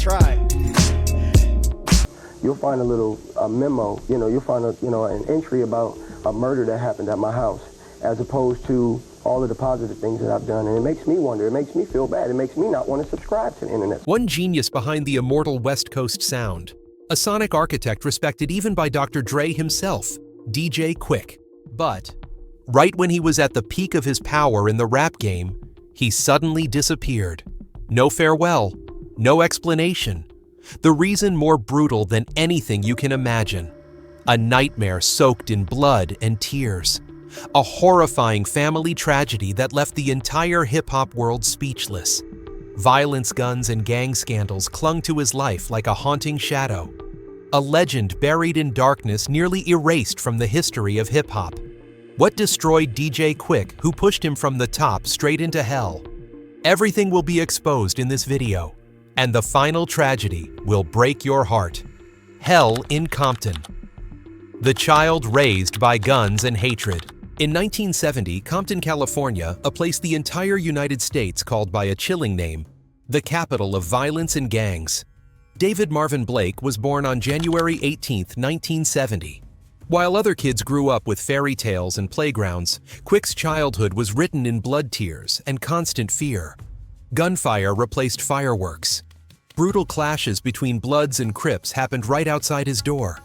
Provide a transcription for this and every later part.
tried. You'll find a little memo, you'll find an entry about a murder that happened at my house, as opposed to all of the positive things that I've done. And it makes me wonder, it makes me feel bad, it makes me not want to subscribe to the internet. One genius behind the immortal West Coast sound. A sonic architect respected even by Dr. Dre himself, DJ Quik. But right when he was at the peak of his power in the rap game, he suddenly disappeared. No farewell, no explanation. The reason more brutal than anything you can imagine. A nightmare soaked in blood and tears. A horrifying family tragedy that left the entire hip-hop world speechless. Violence, guns, and gang scandals clung to his life like a haunting shadow. A legend buried in darkness, nearly erased from the history of hip-hop. What destroyed DJ Quik, who pushed him from the top straight into hell? Everything will be exposed in this video. And the final tragedy will break your heart. Hell in Compton. The child raised by guns and hatred. In 1970, Compton, California, a place the entire United States called by a chilling name, the capital of violence and gangs. David Marvin Blake was born on January 18, 1970. While other kids grew up with fairy tales and playgrounds, Quik's childhood was written in blood tears and constant fear. Gunfire replaced fireworks. Brutal clashes between Bloods and Crips happened right outside his door.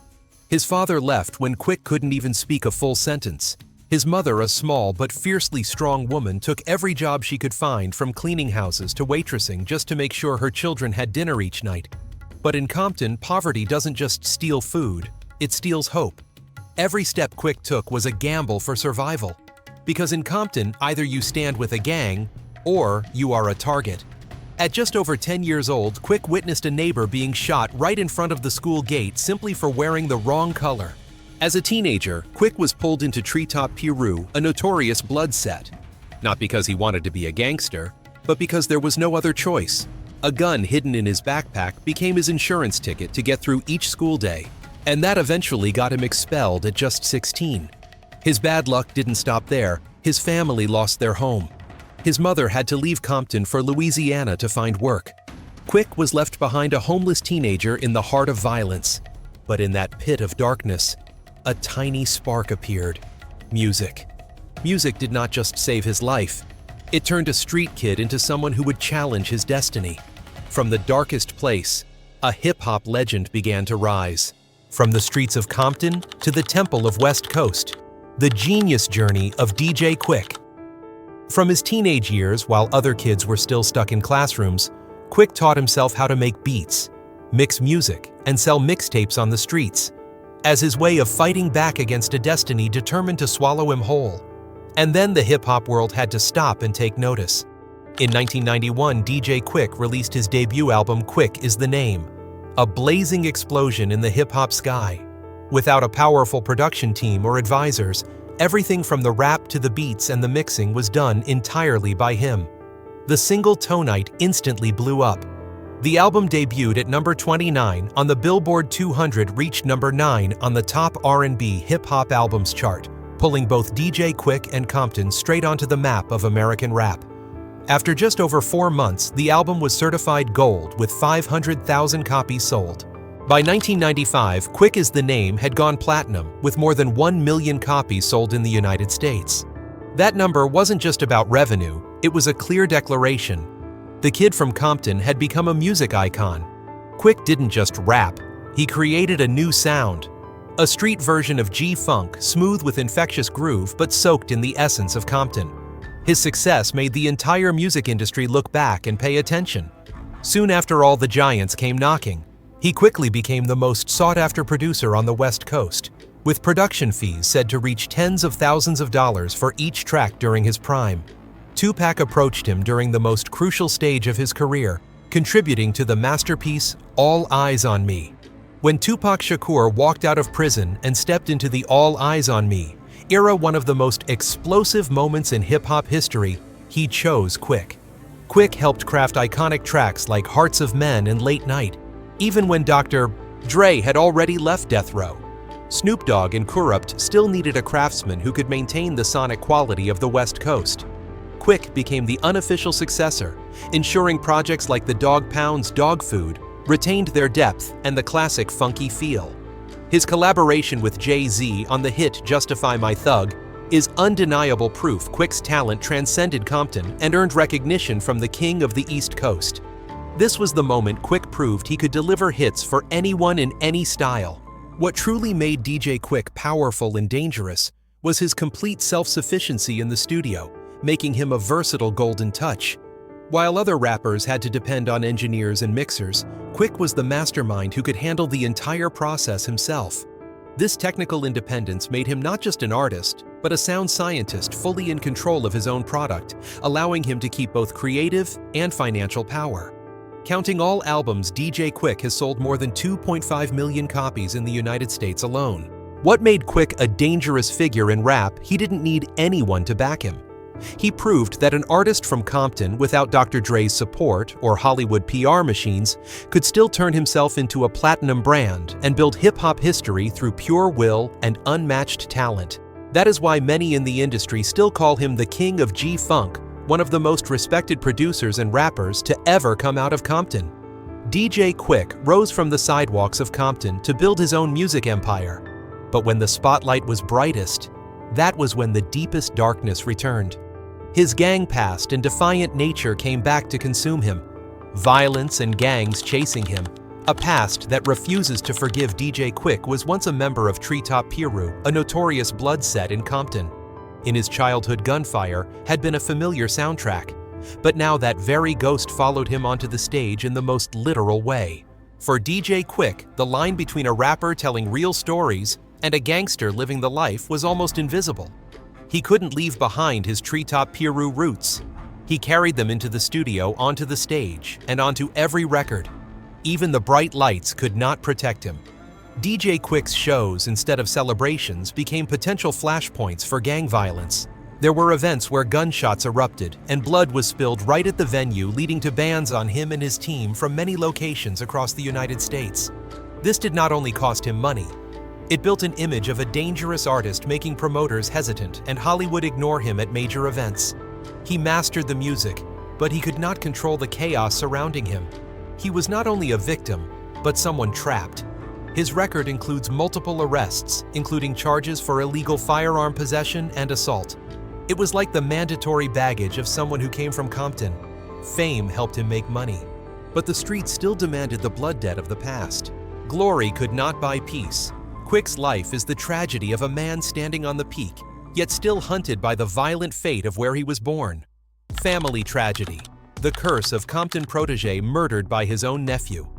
His father left when Quik couldn't even speak a full sentence. His mother, a small but fiercely strong woman, took every job she could find, from cleaning houses to waitressing, just to make sure her children had dinner each night. But in Compton, poverty doesn't just steal food, it steals hope. Every step Quik took was a gamble for survival. Because in Compton, either you stand with a gang, or you are a target. At just over 10 years old, Quik witnessed a neighbor being shot right in front of the school gate simply for wearing the wrong color. As a teenager, Quik was pulled into Treetop Peru, a notorious blood set. Not because he wanted to be a gangster, but because there was no other choice. A gun hidden in his backpack became his insurance ticket to get through each school day, and that eventually got him expelled at just 16. His bad luck didn't stop there. His family lost their home. His mother had to leave Compton for Louisiana to find work. Quik was left behind, a homeless teenager in the heart of violence. But in that pit of darkness, a tiny spark appeared. Music. Music did not just save his life. It turned a street kid into someone who would challenge his destiny. From the darkest place, a hip-hop legend began to rise. From the streets of Compton to the temple of West Coast, the genius journey of DJ Quik. From his teenage years, while other kids were still stuck in classrooms, Quik taught himself how to make beats, mix music, and sell mixtapes on the streets, as his way of fighting back against a destiny determined to swallow him whole. And then the hip-hop world had to stop and take notice. In 1991, DJ Quik released his debut album, Quik is the Name, a blazing explosion in the hip-hop sky. Without a powerful production team or advisors, everything from the rap to the beats and the mixing was done entirely by him. The single Tonite instantly blew up. The album debuted at number 29 on the Billboard 200, reached number 9 on the top R&B hip-hop albums chart, pulling both DJ Quik and Compton straight onto the map of American rap. After just over 4 months, the album was certified gold with 500,000 copies sold. By 1995, Quik is the Name had gone platinum, with more than 1 million copies sold in the United States. That number wasn't just about revenue, it was a clear declaration. The kid from Compton had become a music icon. Quik didn't just rap, he created a new sound. A street version of G-Funk, smooth with infectious groove but soaked in the essence of Compton. His success made the entire music industry look back and pay attention. Soon after all the giants came knocking, he quickly became the most sought-after producer on the West Coast, with production fees said to reach tens of thousands of dollars for each track during his prime. Tupac approached him during the most crucial stage of his career, contributing to the masterpiece All Eyes on Me. When Tupac Shakur walked out of prison and stepped into the All Eyes on Me era, one of the most explosive moments in hip-hop history, he chose Quik. Quik helped craft iconic tracks like Hearts of Men and Late Night, even when Dr. Dre had already left death row. Snoop Dogg and Kurupt still needed a craftsman who could maintain the sonic quality of the West Coast. Quik became the unofficial successor, ensuring projects like the Dog Pound's Dog Food retained their depth and the classic funky feel. His collaboration with Jay-Z on the hit Justify My Thug is undeniable proof Quik's talent transcended Compton and earned recognition from the king of the East Coast. This was the moment Quik proved he could deliver hits for anyone in any style. What truly made DJ Quik powerful and dangerous was his complete self-sufficiency in the studio, making him a versatile golden touch. While other rappers had to depend on engineers and mixers, Quik was the mastermind who could handle the entire process himself. This technical independence made him not just an artist, but a sound scientist fully in control of his own product, allowing him to keep both creative and financial power. Counting all albums, DJ Quik has sold more than 2.5 million copies in the United States alone. What made Quik a dangerous figure in rap? He didn't need anyone to back him. He proved that an artist from Compton without Dr. Dre's support or Hollywood PR machines could still turn himself into a platinum brand and build hip-hop history through pure will and unmatched talent. That is why many in the industry still call him the king of G-Funk, one of the most respected producers and rappers to ever come out of Compton. DJ Quik rose from the sidewalks of Compton to build his own music empire. But when the spotlight was brightest, that was when the deepest darkness returned. His gang past and defiant nature came back to consume him. Violence and gangs chasing him. A past that refuses to forgive. DJ Quik was once a member of Treetop Piru, a notorious blood set in Compton. In his childhood, gunfire had been a familiar soundtrack, but now that very ghost followed him onto the stage in the most literal way. For DJ Quik, the line between a rapper telling real stories and a gangster living the life was almost invisible. He couldn't leave behind his Treetop Piru roots. He carried them into the studio, onto the stage, and onto every record. Even the bright lights could not protect him. DJ Quik's shows, instead of celebrations, became potential flashpoints for gang violence. There were events where gunshots erupted and blood was spilled right at the venue, leading to bans on him and his team from many locations across the United States. This did not only cost him money, it built an image of a dangerous artist, making promoters hesitant and Hollywood ignore him at major events. He mastered the music, but he could not control the chaos surrounding him. He was not only a victim, but someone trapped. His record includes multiple arrests, including charges for illegal firearm possession and assault. It was like the mandatory baggage of someone who came from Compton. Fame helped him make money, but the streets still demanded the blood debt of the past. Glory could not buy peace. Quik's life is the tragedy of a man standing on the peak, yet still hunted by the violent fate of where he was born. Family tragedy. The curse of Compton protege murdered by his own nephew.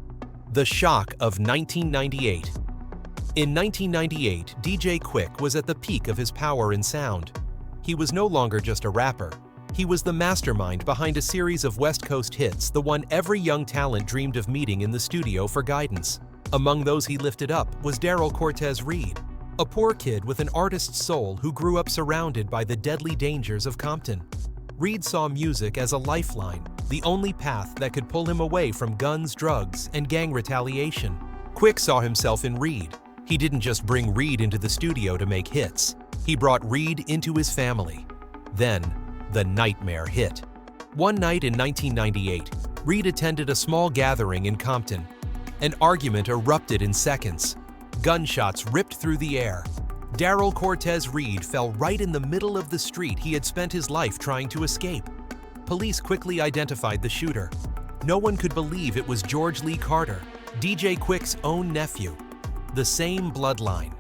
The shock of 1998. In 1998, DJ Quik was at the peak of his power and sound. He was no longer just a rapper. He was the mastermind behind a series of West Coast hits, the one every young talent dreamed of meeting in the studio for guidance. Among those he lifted up was Daryl Cortez Reed, a poor kid with an artist's soul who grew up surrounded by the deadly dangers of Compton. Reed saw music as a lifeline, the only path that could pull him away from guns, drugs, and gang retaliation. Quik saw himself in Reed. He didn't just bring Reed into the studio to make hits. He brought Reed into his family. Then, the nightmare hit. One night in 1998, Reed attended a small gathering in Compton. An argument erupted in seconds. Gunshots ripped through the air. Daryl Cortez Reed fell right in the middle of the street he had spent his life trying to escape. Police quickly identified the shooter. No one could believe it was George Lee Carter, DJ Quik's own nephew. The same bloodline.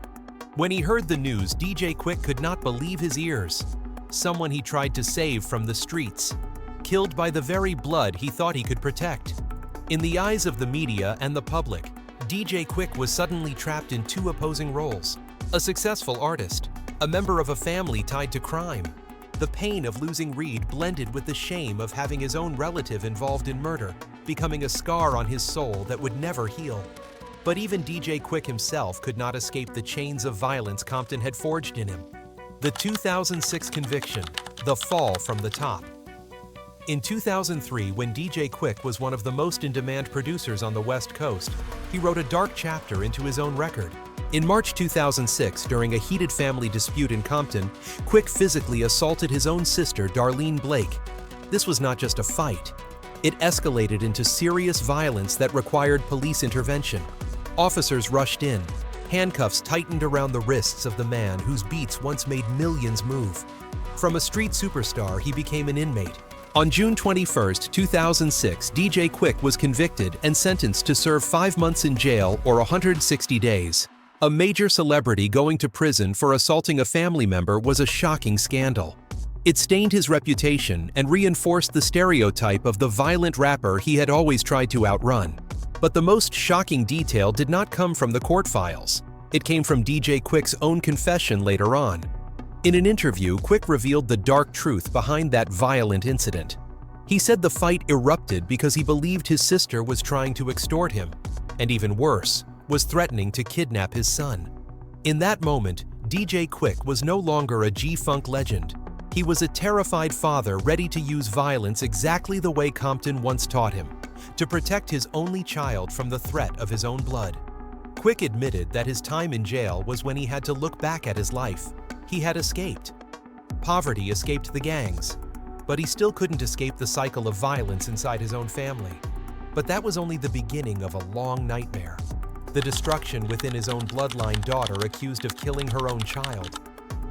When he heard the news, DJ Quik could not believe his ears. Someone he tried to save from the streets, killed by the very blood he thought he could protect. In the eyes of the media and the public, DJ Quik was suddenly trapped in two opposing roles: a successful artist, a member of a family tied to crime. The pain of losing Reed blended with the shame of having his own relative involved in murder, becoming a scar on his soul that would never heal. But even DJ Quik himself could not escape the chains of violence Compton had forged in him. The 2006 conviction, the fall from the top. In 2003, when DJ Quik was one of the most in-demand producers on the West Coast, he wrote a dark chapter into his own record. In March 2006, during a heated family dispute in Compton, Quik physically assaulted his own sister, Darlene Blake. This was not just a fight. It escalated into serious violence that required police intervention. Officers rushed in. Handcuffs tightened around the wrists of the man whose beats once made millions move. From a street superstar, he became an inmate. On June 21, 2006, DJ Quik was convicted and sentenced to serve 5 months in jail or 160 days. A major celebrity going to prison for assaulting a family member was a shocking scandal. It stained his reputation and reinforced the stereotype of the violent rapper he had always tried to outrun. But the most shocking detail did not come from the court files. It came from DJ Quik's own confession later on. In an interview, Quik revealed the dark truth behind that violent incident. He said the fight erupted because he believed his sister was trying to extort him, and even worse, was threatening to kidnap his son. In that moment, DJ Quik was no longer a G-Funk legend. He was a terrified father ready to use violence exactly the way Compton once taught him, to protect his only child from the threat of his own blood. Quik admitted that his time in jail was when he had to look back at his life. He had escaped. Poverty escaped the gangs, but he still couldn't escape the cycle of violence inside his own family. But that was only the beginning of a long nightmare. The destruction within his own bloodline daughter accused of killing her own child.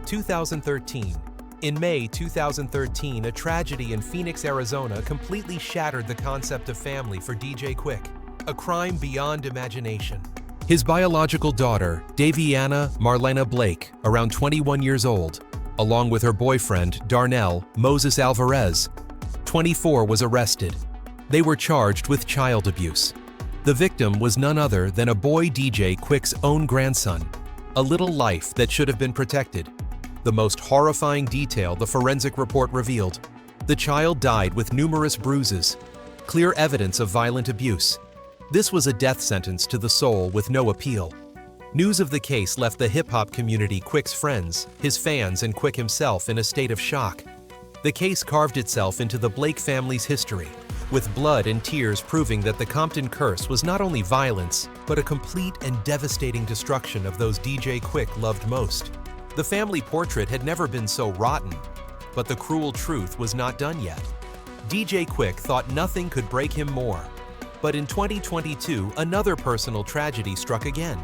2013. In May 2013, a tragedy in Phoenix, Arizona completely shattered the concept of family for DJ Quik, a crime beyond imagination. His biological daughter, Daviana Marlena Blake, around 21 years old, along with her boyfriend, Darnell Moses Alvarez, 24, was arrested. They were charged with child abuse. The victim was none other than a boy DJ Quik's own grandson, a little life that should have been protected. The most horrifying detail the forensic report revealed: the child died with numerous bruises, clear evidence of violent abuse. This was a death sentence to the soul with no appeal. News of the case left the hip-hop community, Quik's friends, his fans, and Quik himself in a state of shock. The case carved itself into the Blake family's history, with blood and tears proving that the Compton curse was not only violence, but a complete and devastating destruction of those DJ Quik loved most. The family portrait had never been so rotten, but the cruel truth was not done yet. DJ Quik thought nothing could break him more. But in 2022, another personal tragedy struck again,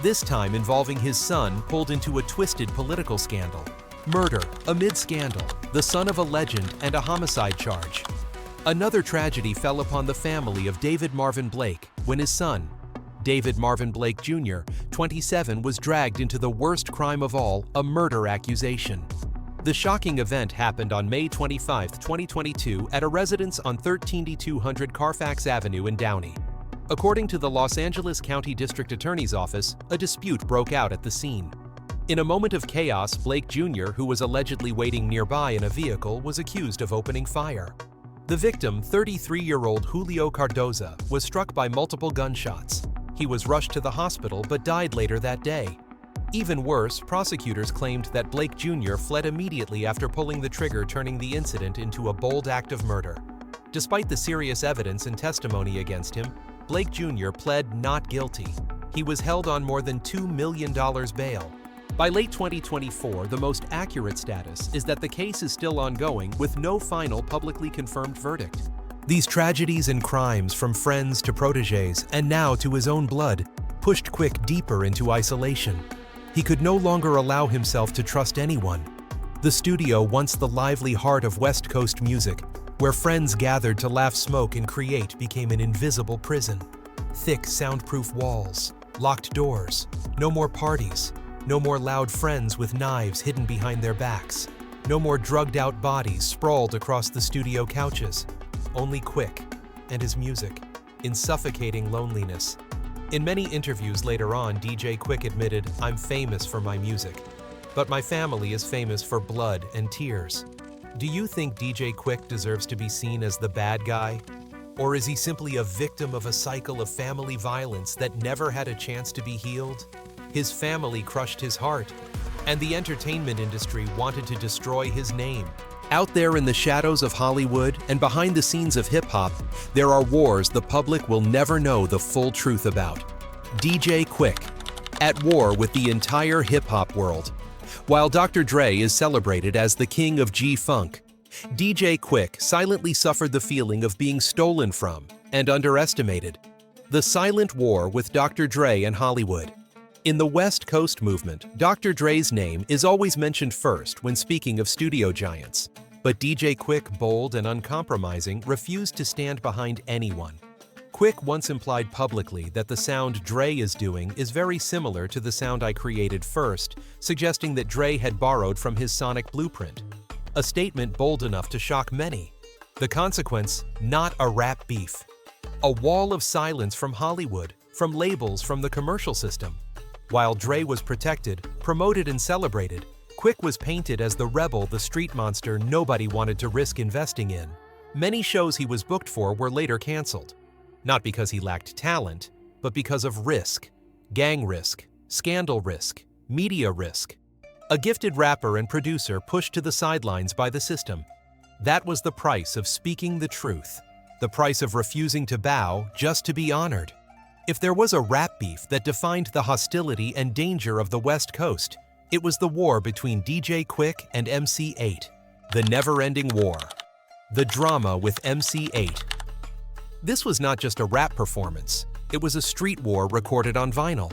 this time involving his son pulled into a twisted political scandal. Murder amid scandal, the son of a legend, and a homicide charge. Another tragedy fell upon the family of David Marvin Blake when his son, David Marvin Blake Jr., 27, was dragged into the worst crime of all, a murder accusation. The shocking event happened on May 25, 2022 at a residence on 13200 Carfax Avenue in Downey. According to the Los Angeles County District Attorney's Office, a dispute broke out at the scene. In a moment of chaos, Blake Jr., who was allegedly waiting nearby in a vehicle, was accused of opening fire. The victim, 33-year-old Julio Cardoza, was struck by multiple gunshots. He was rushed to the hospital but died later that day. Even worse, prosecutors claimed that Blake Jr. fled immediately after pulling the trigger, turning the incident into a bold act of murder. Despite the serious evidence and testimony against him, Blake Jr. pled not guilty. He was held on more than $2 million bail. By late 2024, the most accurate status is that the case is still ongoing with no final publicly confirmed verdict. These tragedies and crimes, from friends to protégés and now to his own blood, pushed Quik deeper into isolation. He could no longer allow himself to trust anyone. The studio, once the lively heart of West Coast music, where friends gathered to laugh, smoke, and create, became an invisible prison. Thick, soundproof walls, locked doors, no more parties, no more loud friends with knives hidden behind their backs, no more drugged-out bodies sprawled across the studio couches. Only Quik and his music, in suffocating loneliness. In many interviews later on, DJ Quik admitted, "I'm famous for my music, but my family is famous for blood and tears." Do you think DJ Quik deserves to be seen as the bad guy? Or is he simply a victim of a cycle of family violence that never had a chance to be healed? His family crushed his heart, and the entertainment industry wanted to destroy his name. Out there in the shadows of Hollywood and behind the scenes of hip-hop, there are wars the public will never know the full truth about. DJ Quik, at war with the entire hip-hop world. While Dr. Dre is celebrated as the king of G-Funk, DJ Quik silently suffered the feeling of being stolen from and underestimated. The silent war with Dr. Dre and Hollywood. In the West Coast movement, Dr. Dre's name is always mentioned first when speaking of studio giants. But DJ Quik, bold and uncompromising, refused to stand behind anyone. Quik once implied publicly that the sound Dre is doing is very similar to the sound I created first, suggesting that Dre had borrowed from his sonic blueprint. A statement bold enough to shock many. The consequence, not a rap beef. A wall of silence from Hollywood, from labels, from the commercial system. While Dre was protected, promoted and celebrated, Quik was painted as the rebel, the street monster nobody wanted to risk investing in. Many shows he was booked for were later canceled. Not because he lacked talent, but because of risk. Gang risk, scandal risk, media risk. A gifted rapper and producer pushed to the sidelines by the system. That was the price of speaking the truth. The price of refusing to bow just to be honored. If there was a rap beef that defined the hostility and danger of the West Coast, it was the war between DJ Quik and MC Eiht. The never-ending war. The drama with MC Eiht. This was not just a rap performance. It was a street war recorded on vinyl.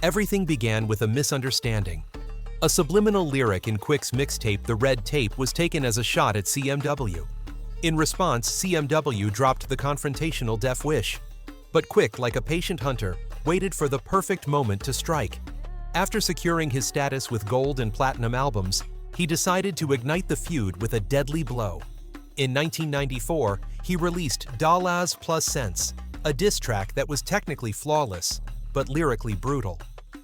Everything began with a misunderstanding. A subliminal lyric in Quik's mixtape The Red Tape was taken as a shot at CMW. In response, CMW dropped the confrontational Death Wish. But Quik, like a patient hunter, waited for the perfect moment to strike. After securing his status with gold and platinum albums, he decided to ignite the feud with a deadly blow. In 1994, he released Dollars Plus Cents, a diss track that was technically flawless, but lyrically brutal.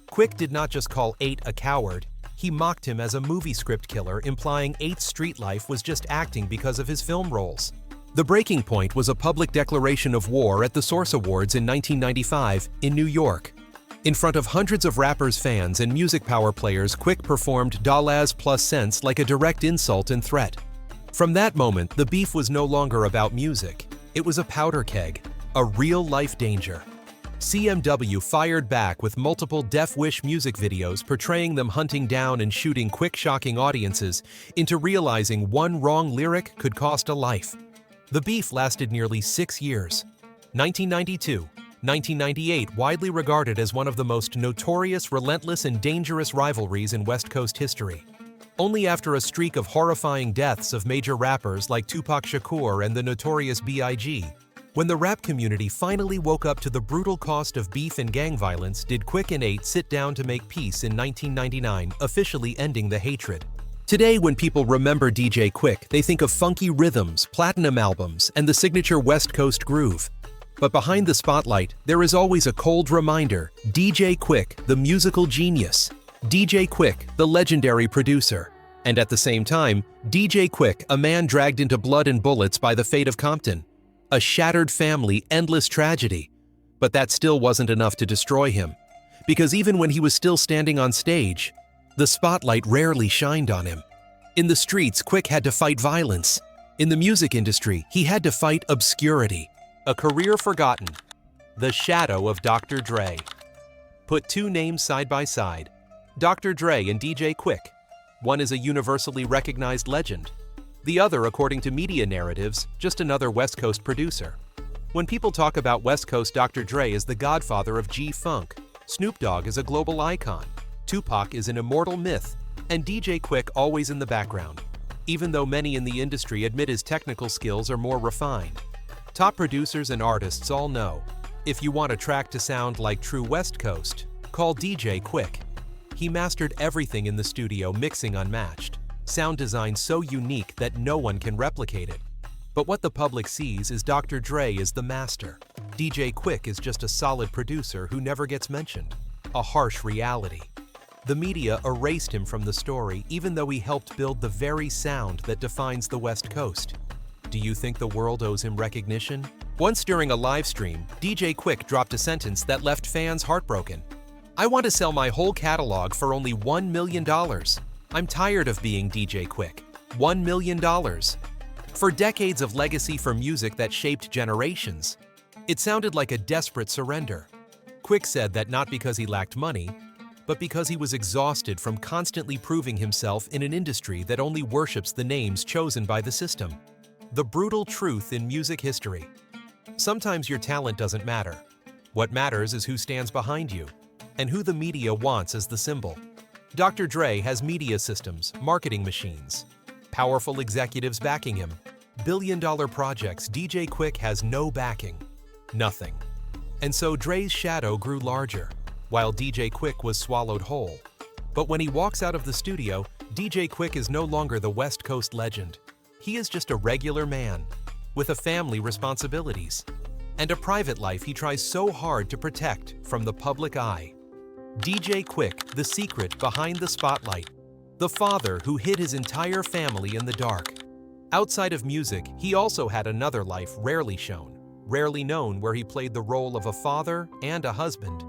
Quik did not just call Eiht a coward, he mocked him as a movie script killer, implying Eiht's street life was just acting because of his film roles. The breaking point was a public declaration of war at the Source Awards in 1995 in New York. In front of hundreds of rappers' fans and music power players, Quik performed Dollars Plus Cents like a direct insult and threat. From that moment, the beef was no longer about music. It was a powder keg, a real-life danger. CMW fired back with multiple Death Wish music videos portraying them hunting down and shooting Quik, shocking audiences into realizing one wrong lyric could cost a life. The beef lasted nearly 6 years. 1992, 1998, widely regarded as one of the most notorious, relentless, and dangerous rivalries in West Coast history. Only after a streak of horrifying deaths of major rappers like Tupac Shakur and the Notorious B.I.G., when the rap community finally woke up to the brutal cost of beef and gang violence, did Quik and Eiht sit down to make peace in 1999, officially ending the hatred. Today, when people remember DJ Quik, they think of funky rhythms, platinum albums, and the signature West Coast groove. But behind the spotlight, there is always a cold reminder: DJ Quik, the musical genius. DJ Quik, the legendary producer. And at the same time, DJ Quik, a man dragged into blood and bullets by the fate of Compton. A shattered family, endless tragedy. But that still wasn't enough to destroy him. Because even when he was still standing on stage, the spotlight rarely shined on him. In the streets, Quik had to fight violence. In the music industry, he had to fight obscurity. A career forgotten. The shadow of Dr. Dre. Put two names side by side. Dr. Dre and DJ Quik. One is a universally recognized legend. The other, according to media narratives, just another West Coast producer. When people talk about West Coast, Dr. Dre is the godfather of G-Funk. Snoop Dogg is a global icon. Tupac is an immortal myth. And DJ Quik always in the background, even though many in the industry admit his technical skills are more refined. Top producers and artists all know, if you want a track to sound like true West Coast, call DJ Quik. He mastered everything in the studio, mixing unmatched. Sound design so unique that no one can replicate it. But what the public sees is Dr. Dre is the master. DJ Quik is just a solid producer who never gets mentioned. A harsh reality. The media erased him from the story even though he helped build the very sound that defines the West Coast. Do you think the world owes him recognition? Once during a live stream, DJ Quik dropped a sentence that left fans heartbroken. "I want to sell my whole catalog for only $1 million. I'm tired of being DJ Quik. $1 million. For decades of legacy for music that shaped generations. It sounded like a desperate surrender. Quik said that not because he lacked money, but because he was exhausted from constantly proving himself in an industry that only worships the names chosen by the system. The brutal truth in music history. Sometimes your talent doesn't matter. What matters is who stands behind you, and who the media wants as the symbol. Dr. Dre has media systems, marketing machines, powerful executives backing him. Billion-dollar projects. DJ Quik has no backing. Nothing. And so Dre's shadow grew larger, while DJ Quik was swallowed whole. But when he walks out of the studio, DJ Quik is no longer the West Coast legend. He is just a regular man, with a family responsibilities, and a private life he tries so hard to protect from the public eye. DJ Quik, the secret behind the spotlight. The father who hid his entire family in the dark. Outside of music, he also had another life rarely shown, rarely known, where he played the role of a father and a husband.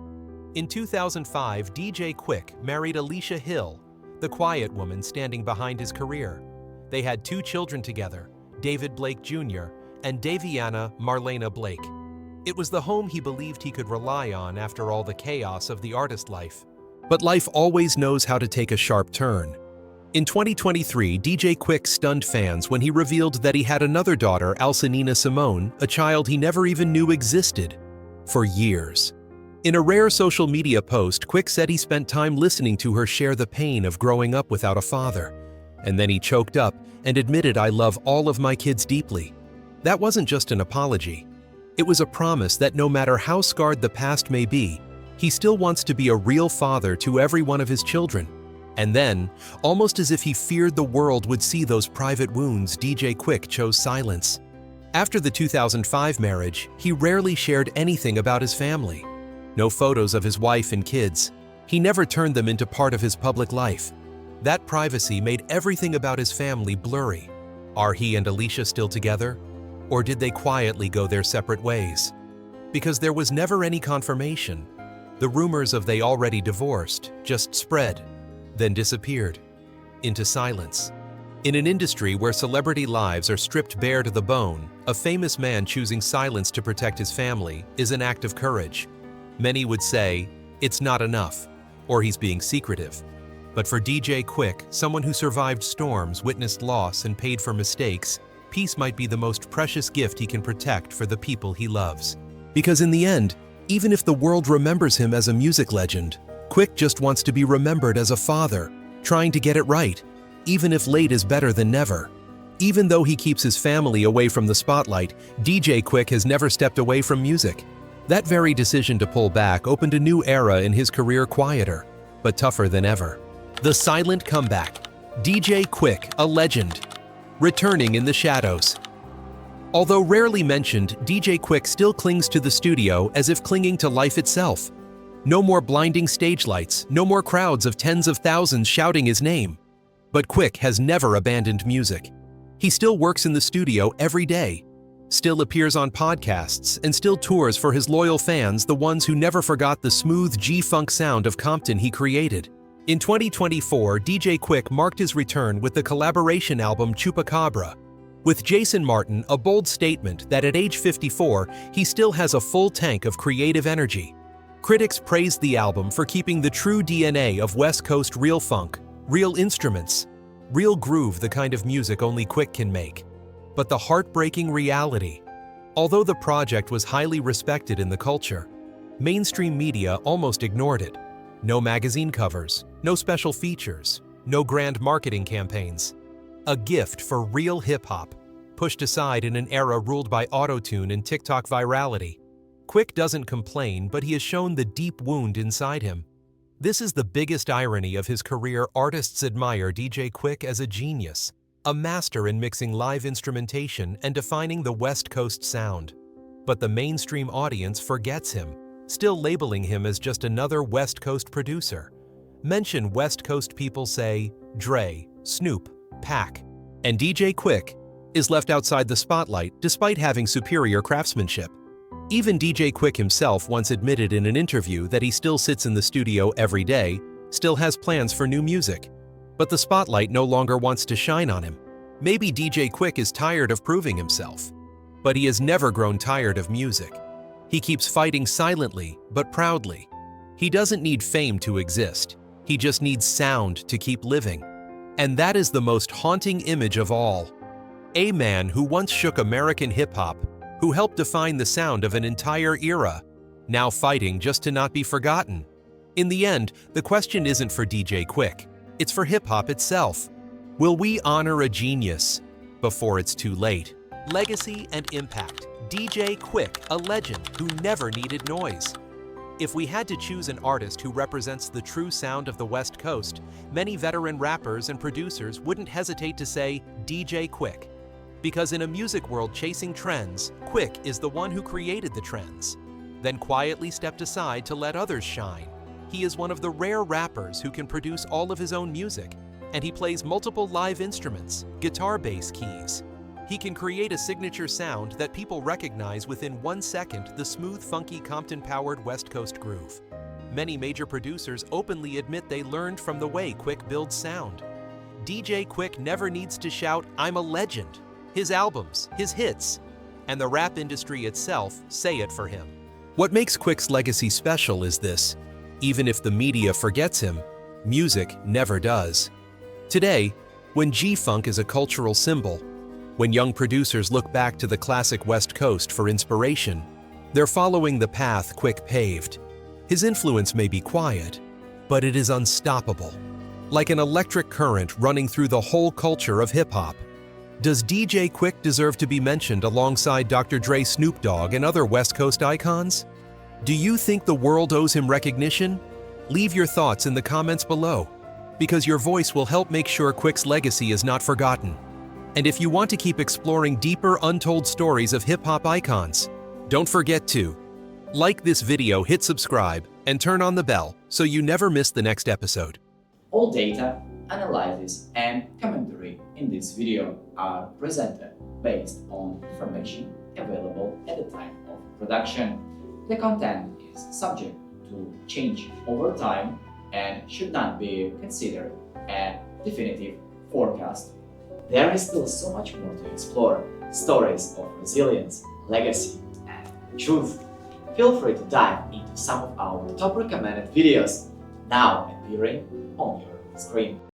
In 2005, DJ Quik married Alicia Hill, the quiet woman standing behind his career. They had 2 children together, David Blake Jr. and Daviana Marlena Blake. It was the home he believed he could rely on after all the chaos of the artist life. But life always knows how to take a sharp turn. In 2023, DJ Quik stunned fans when he revealed that he had another daughter, Alcinina Simone, a child he never even knew existed, for years. In a rare social media post, Quik said he spent time listening to her share the pain of growing up without a father. And then he choked up and admitted, "I love all of my kids deeply." That wasn't just an apology. It was a promise that no matter how scarred the past may be, he still wants to be a real father to every one of his children. And then, almost as if he feared the world would see those private wounds, DJ Quik chose silence. After the 2005 marriage, he rarely shared anything about his family. No photos of his wife and kids. He never turned them into part of his public life. That privacy made everything about his family blurry. Are he and Alicia still together? Or did they quietly go their separate ways? Because there was never any confirmation. The rumors of they already divorced just spread, then disappeared into silence. In an industry where celebrity lives are stripped bare to the bone, a famous man choosing silence to protect his family is an act of courage. Many would say, it's not enough, or he's being secretive. But for DJ Quik, someone who survived storms, witnessed loss, and paid for mistakes, peace might be the most precious gift he can protect for the people he loves. Because in the end, even if the world remembers him as a music legend, Quik just wants to be remembered as a father, trying to get it right, even if late is better than never. Even though he keeps his family away from the spotlight, DJ Quik has never stepped away from music. That very decision to pull back opened a new era in his career, quieter, but tougher than ever. The silent comeback. DJ Quik, a legend, returning in the shadows. Although rarely mentioned, DJ Quik still clings to the studio as if clinging to life itself. No more blinding stage lights, no more crowds of tens of thousands shouting his name. But Quik has never abandoned music. He still works in the studio every day, still appears on podcasts, and still tours for his loyal fans, the ones who never forgot the smooth G-funk sound of Compton he created. In 2024, DJ Quik marked his return with the collaboration album Chupacabra. With Jason Martin, a bold statement that at age 54, he still has a full tank of creative energy. Critics praised the album for keeping the true DNA of West Coast real funk, real instruments, real groove, the kind of music only Quik can make. But the heartbreaking reality, although the project was highly respected in the culture, mainstream media almost ignored it. No magazine covers, no special features, no grand marketing campaigns. A gift for real hip-hop, pushed aside in an era ruled by auto-tune and TikTok virality. Quik doesn't complain, but he has shown the deep wound inside him. This is the biggest irony of his career. Artists admire DJ Quik as a genius, a master in mixing live instrumentation and defining the West Coast sound. But the mainstream audience forgets him, still labeling him as just another West Coast producer. Mention West Coast, people say Dre, Snoop, Pac, and DJ Quik is left outside the spotlight despite having superior craftsmanship. Even DJ Quik himself once admitted in an interview that he still sits in the studio every day, still has plans for new music. But the spotlight no longer wants to shine on him. Maybe DJ Quik is tired of proving himself. But he has never grown tired of music. He keeps fighting silently but proudly. He doesn't need fame to exist. He just needs sound to keep living. And that is the most haunting image of all. A man who once shook American hip-hop, who helped define the sound of an entire era, now fighting just to not be forgotten. In the end, the question isn't for DJ Quik, it's for hip-hop itself. Will we honor a genius before it's too late? Legacy and impact. DJ Quik, a legend who never needed noise. If we had to choose an artist who represents the true sound of the West Coast, many veteran rappers and producers wouldn't hesitate to say DJ Quik. Because in a music world chasing trends, Quik is the one who created the trends, then quietly stepped aside to let others shine. He is one of the rare rappers who can produce all of his own music, and he plays multiple live instruments, guitar bass keys. He can create a signature sound that people recognize within 1 second, the smooth, funky Compton-powered West Coast groove. Many major producers openly admit they learned from the way Quik builds sound. DJ Quik never needs to shout, "I'm a legend." His albums, his hits, and the rap industry itself say it for him. What makes Quik's legacy special is this: even if the media forgets him, music never does. Today, when G-Funk is a cultural symbol, when young producers look back to the classic West Coast for inspiration, they're following the path Quik paved. His influence may be quiet, but it is unstoppable, like an electric current running through the whole culture of hip-hop. Does DJ Quik deserve to be mentioned alongside Dr. Dre, Snoop Dogg, and other West Coast icons? Do you think the world owes him recognition? Leave your thoughts in the comments below, because your voice will help make sure Quik's legacy is not forgotten. And if you want to keep exploring deeper, untold stories of hip-hop icons, don't forget to like this video, hit subscribe, and turn on the bell so you never miss the next episode. All data, analysis, and commentary in this video are presented based on information available at the time of production. The content is subject to change over time and should not be considered a definitive forecast. There is still so much more to explore: stories of resilience, legacy, and truth. Feel free to dive into some of our top recommended videos now appearing on your screen.